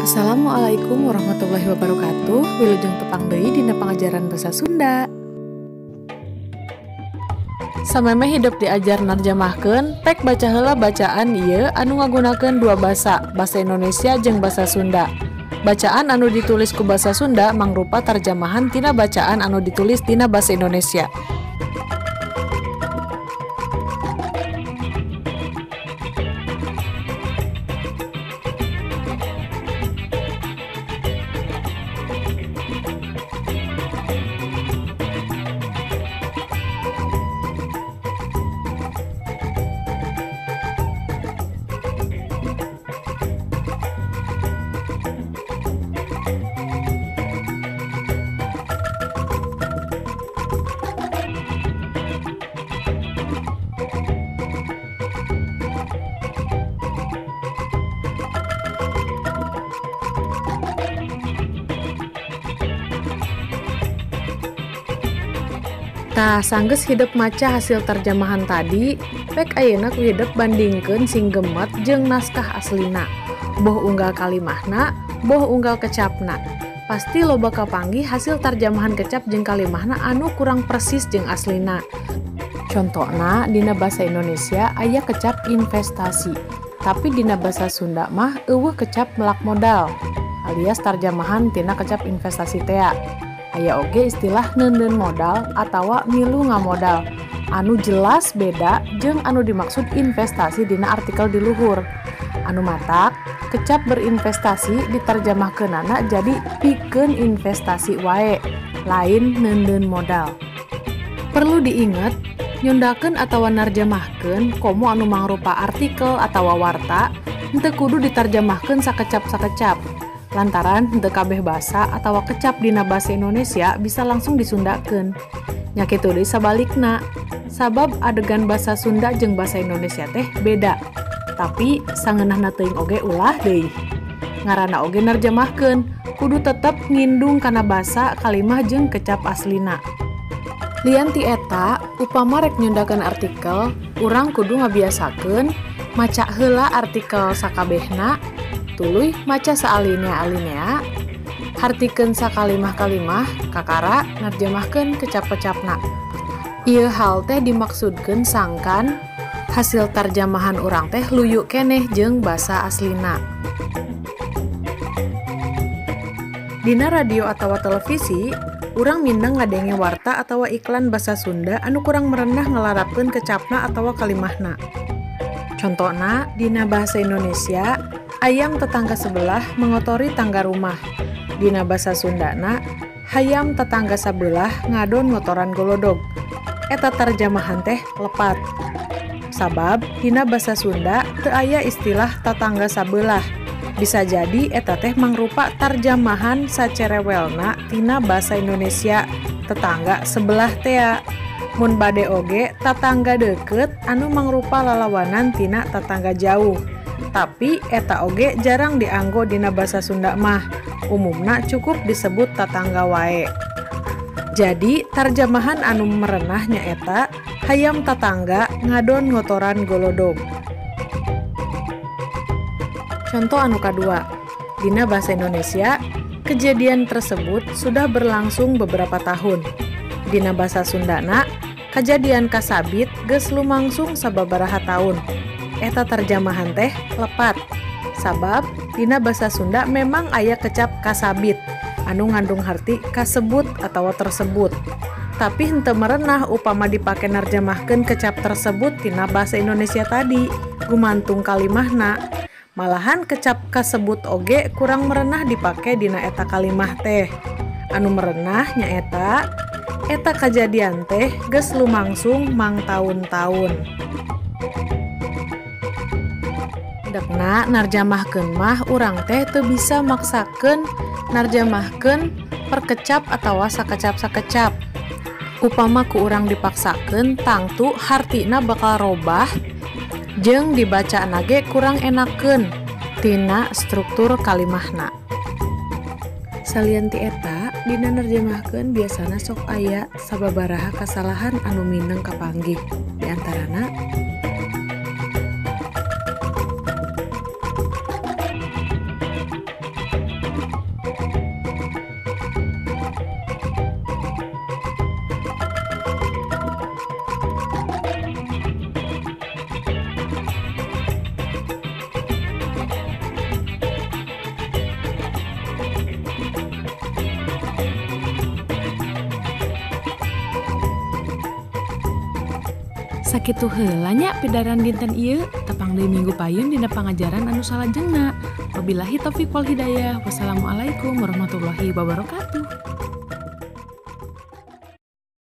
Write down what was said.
Assalamualaikum warahmatullahi wabarakatuh. Wilujeng tepang deui dina pangajaran basa Sunda. Samemeh hidup diajar narjamahkeun, pek baca heula bacaan ieu anu ngagunakeun dua basa Indonesia jeung basa Sunda. Bacaan anu ditulis ku basa Sunda mangrupa tarjamahan tina bacaan anu ditulis tina basa Indonesia. Tah sanggeus hidup maca hasil terjemahan tadi, pek ayeuna ku hidup bandingkeun sing gemet jeung naskah aslina. Boh unggal kalimahna, boh unggal kecapna. Pasti loba kapanggih hasil terjemahan kecap jeung kalimahna anu kurang persis jeung aslina. Contona dina basa Indonesia aya kecap investasi, tapi dina basa Sunda mah eueuh kecap melak modal, alias terjemahan tina kecap investasi tea. Aya oge istilah neundeun modal atawa milu ngamodal, anu jelas beda jeung anu dimaksud investasi dina artikel di luhur. Anu matak, kecap berinvestasi diterjemahkeunana jadi pikeun investasi wae, lain neundeun modal. Perlu diinget, nyundakeun atawa narjamahkeun komo anu mangrupa artikel atawa warta henteu kudu diterjemahkeun sakecap-sakecap. Lantaran henteu kabeh basa atawa kecap dina basa Indonesia bisa langsung disundakeun. Nya kitu deui sabalikna. Sabab adegan basa Sunda jeung basa Indonesia teh beda. Tapi sangeunahna teuing oge ulah deui. Ngaranna oge narjamahkeun, kudu tetep ngindung kana basa kalimah jeung kecap aslina. Lian ti eta, upama rek nyundakeun artikel, urang kudu ngabiasakeun maca heula artikel sakabehna, tuluy maca saalinea-alinea, hartikeun sakalimah-kalimah, kakara narjamahkeun kecap-kecapna. Ieu hal teh dimaksudkeun sangkan hasil tarjamahan urang teh luyu keneh jeung basa aslina. Dina radio atawa televisi, urang mindeng ngadenge warta atawa iklan basa Sunda anu kurang merenah ngelarapkeun kecapna atawa kalimahna. Contona dina bahasa Indonesia, ayam tetangga sebelah mengotori tangga rumah. Dina basa Sundana, hayam tetangga sebelah ngadon ngotoran golodog. Eta terjemahan teh lepat. Sabab dina basa Sunda teu aya istilah tetangga sabelah. Bisa jadi eta teh mangrupa terjemahan sacerewelna tina basa Indonesia tetangga sebelah tea. Mun bade oge tetangga deukeut anu mangrupa lalawanan tina tetangga jauh. Tapi eta oge jarang dianggo dina basa Sunda mah. Umumna cukup disebut tetangga wae. Jadi tarjamahan anu merenah nyaeta hayam tetangga ngadon ngotoran golodog. Contoh anu kadua, dina bahasa Indonesia, kejadian tersebut sudah berlangsung beberapa tahun. Dina basa Sundana, kejadian kasabit geus lumangsung sababaraha taun. Eta terjemahan teh lepat. Sabab dina basa Sunda memang aya kecap kasabit anu ngandung harti kasebut atawa tersebut. Tapi henteu merenah upama dipake narjamahkeun kecap tersebut tina basa Indonesia tadi, gumantung kalimahna. Malahan kecap kasebut oge kurang merenah dipake dina eta kalimah teh. Anu merenah nyaeta eta kejadian teh geus lumangsung mang taun-taun. Dekna narjamahkeun mah urang teh teu bisa maksakeun narjamahkeun perkecap atawa sakecap-sakecap. Upama ku urang dipaksakeun tangtu hartina bakal robah jeung dibacaan ge kurang enakeun tina struktur kalimahna. Salian ti eta, dina narjamahkeun biasana sok aya sababaraha kasalahan anu mindeng kapanggih. Di antarana sakitu heula nya pidaran dinten ieu, tepang deui minggu payun dina pangajaran anu salajengna. Wabillahi taufiq wal hidayah. Wassalamualaikum warahmatullahi wabarakatuh.